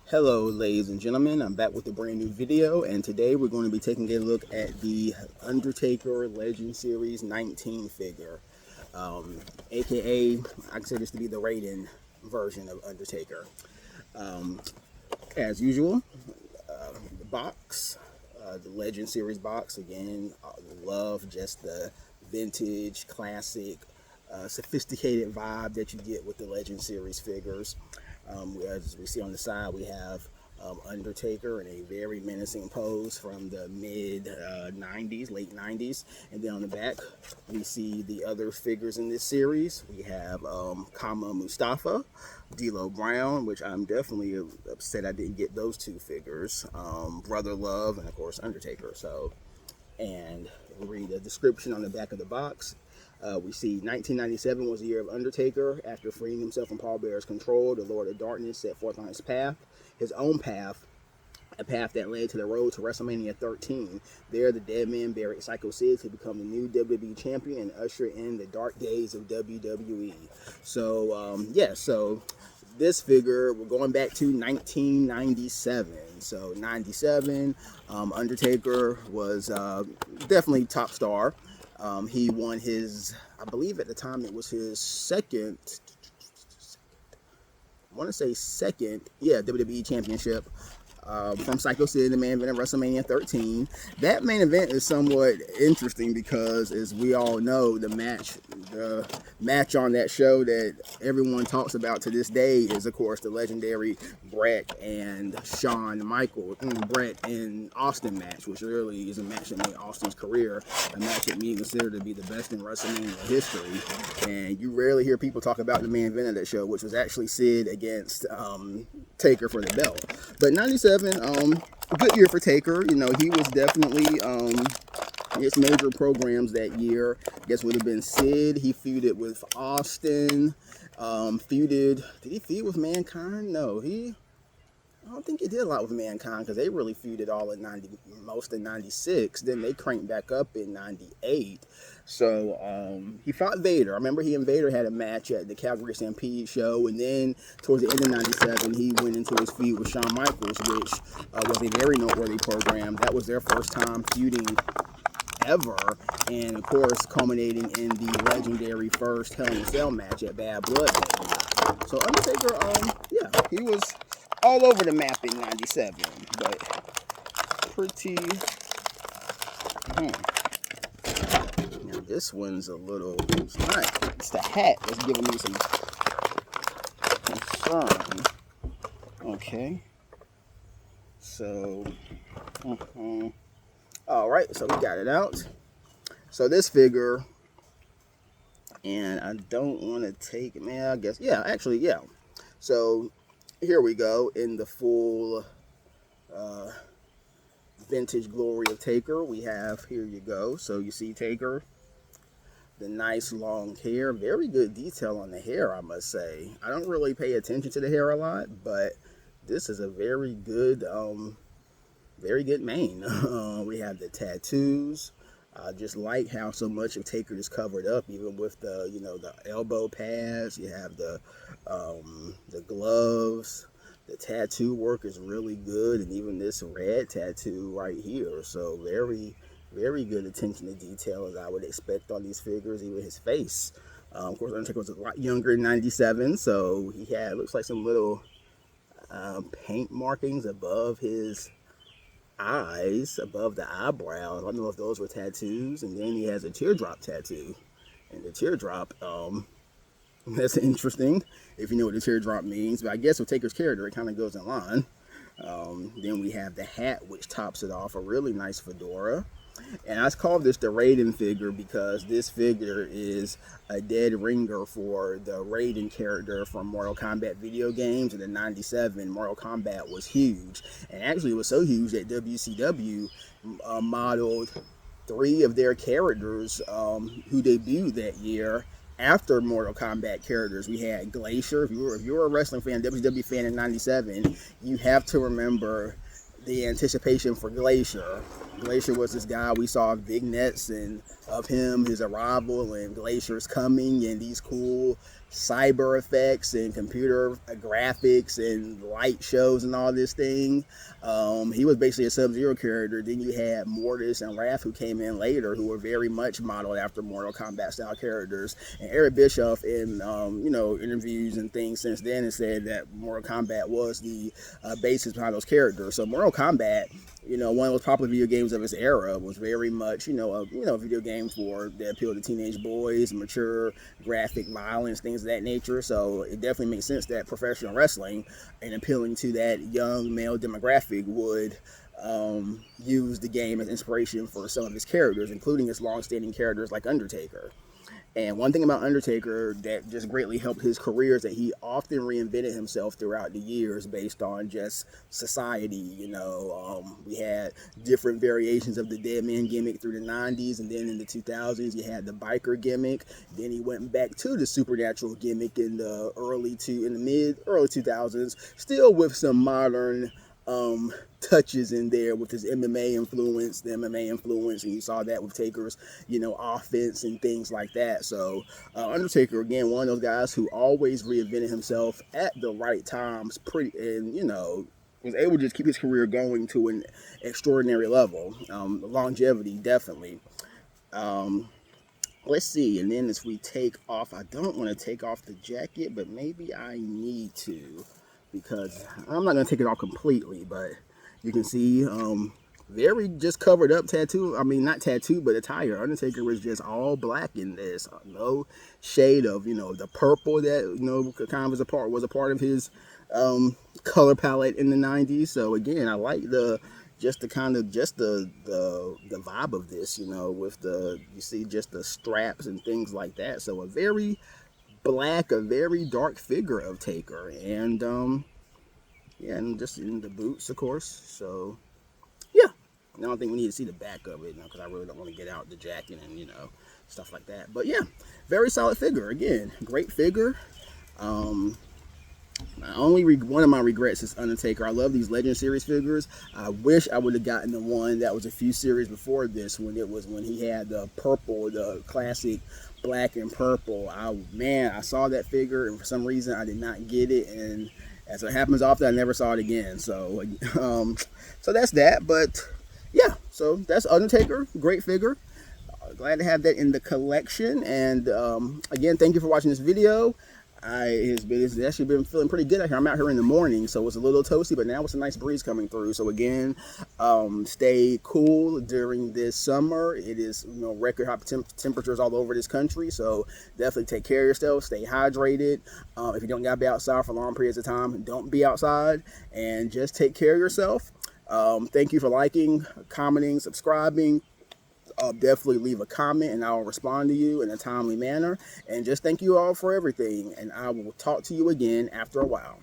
Hello ladies and gentlemen, I'm back with a brand new video, and today we're going to be taking a look at the Undertaker Legend Series 19 figure, aka I consider this to be the Rayden version of Undertaker. As usual, the box, the Legend Series box, again, love just the vintage, classic, sophisticated vibe that you get with the Legend Series figures. As we see on the side, we have Undertaker in a very menacing pose from the mid 90s, late 90s. And then on the back, we see the other figures in this series. We have Kama Mustafa, D'Lo Brown, which I'm definitely upset I didn't get those two figures, Brother Love, and of course Undertaker. And we read the description on the back of the box. We see 1997 was the year of Undertaker. After freeing himself from Paul Bearer's control, the Lord of Darkness set forth on his own path, a path that led to the road to WrestleMania 13. There, the dead man buried Psycho Sid to become the new WWE champion and usher in the dark days of WWE. So this figure, we're going back to 1997. So 97, Undertaker was definitely top star. He won his, I believe at the time it was his second, WWE championship from Psycho Sid in the main event of WrestleMania 13. That main event is somewhat interesting because, as we all know, the match on that show that everyone talks about to this day is, of course, the legendary Bret and Bret and Austin match, which really is a match that made Austin's career a match that many consider to be the best in WrestleMania history. And you rarely hear people talk about the main event of that show, which was actually Sid against Taker for the belt. But 97, good year for Taker. You know, he was definitely his major programs that year, I guess, would have been Sid. He feuded with Austin. Did he feud with Mankind? No, I don't think he did a lot with Mankind because they really feuded all in most in 96. Then they cranked back up in 98. So he fought Vader. I remember he and Vader had a match at the Calgary Stampede show, and then towards the end of 97, he went into his feud with Shawn Michaels, which was a very noteworthy program. That was their first time feuding ever, and of course culminating in the legendary first Hell in a Cell match at Bad Blood. So Undertaker, he was all over the map in 97, but pretty. Now this one's a little. It's not. It's the hat that's giving me some concern. Okay. So. All right. So we got it out. So this figure, and I don't want to take it, man. I guess, yeah. So here we go in the full vintage glory of Taker. We have, here you go. So you see Taker, the nice long hair, very good detail on the hair, I must say. I don't really pay attention to the hair a lot, but this is a very good mane. We have the tattoos. I just like how so much of Taker is covered up, even with the, the elbow pads. You have the gloves. The tattoo work is really good, and even this red tattoo right here. So very, very good attention to detail, as I would expect on these figures, even his face. Of course, Undertaker was a lot younger in 97, so he had, looks like some little paint markings above his eyes, above the eyebrow. I don't know if those were tattoos. And then he has a teardrop tattoo, and the teardrop, that's interesting if you know what the teardrop means, but I guess with Taker's character it kind of goes in line. Then we have the hat, which tops it off, a really nice fedora. And I call this the Rayden figure because this figure is a dead ringer for the Rayden character from Mortal Kombat video games. In the 97, Mortal Kombat was huge. And actually it was so huge that WCW modeled 3 of their characters who debuted that year after Mortal Kombat characters. We had Glacier. If you were a wrestling fan, WWE fan in 97, you have to remember the anticipation for Glacier. Glacier was this guy. We saw vignettes and of him, his arrival, and Glacier's coming, and these cool cyber effects and computer graphics and light shows and all this thing. He was basically a Sub-Zero character. Then you had Mortis and Raph, who came in later, who were very much modeled after Mortal Kombat style characters. And Eric Bischoff, in interviews and things since then, has said that Mortal Kombat was the basis behind those characters. So Mortal Kombat, one of the most popular video games of its era, was very much, a video game that appealed to teenage boys, mature graphic violence, things of that nature. So it definitely makes sense that professional wrestling, and appealing to that young male demographic, would use the game as inspiration for some of his characters, including his long-standing characters like Undertaker. And one thing about Undertaker that just greatly helped his career is that he often reinvented himself throughout the years based on just society. We had different variations of the dead man gimmick through the 90s, and then in the 2000s you had the biker gimmick. Then he went back to the supernatural gimmick in the early 2000s, still with some modern touches in there with his MMA influence, and you saw that with Taker's, offense and things like that. So Undertaker, again, one of those guys who always reinvented himself at the right times, was able to just keep his career going to an extraordinary level. Longevity, definitely. Let's see, and then as we take off, I don't want to take off the jacket, but maybe I need to, because I'm not going to take it off completely, but you can see very just covered up tattoo. I mean, not tattoo, but attire. Undertaker was just all black in this. No shade of, the purple that, kind of was a part of his color palette in the 90s. So again, I like the vibe of this, with you see just the straps and things like that. So a very black, a very dark figure of Taker. And and just in the boots, of course. So yeah, I don't think we need to see the back of it, because I really don't want to get out the jacket and stuff like that. But yeah, very solid figure. Again, great figure. One of my regrets is Undertaker. I love these Legend Series figures. I wish I would have gotten the one that was a few series before this, when he had the purple, the classic black and purple. I saw that figure, and for some reason I did not get it, and as it happens often, I never saw it again. So so that's that. But yeah, so that's Undertaker. Great figure. Glad to have that in the collection. And again, thank you for watching this video. It's actually been feeling pretty good out here. I'm out here in the morning, so it's a little toasty, but now it's a nice breeze coming through. So again, stay cool during this summer. It is record high temperatures all over this country, so definitely take care of yourself. Stay hydrated. If you don't gotta be outside for long periods of time, don't be outside, and just take care of yourself. Thank you for liking, commenting, subscribing. Definitely leave a comment, and I'll respond to you in a timely manner. And just thank you all for everything, and I will talk to you again after a while.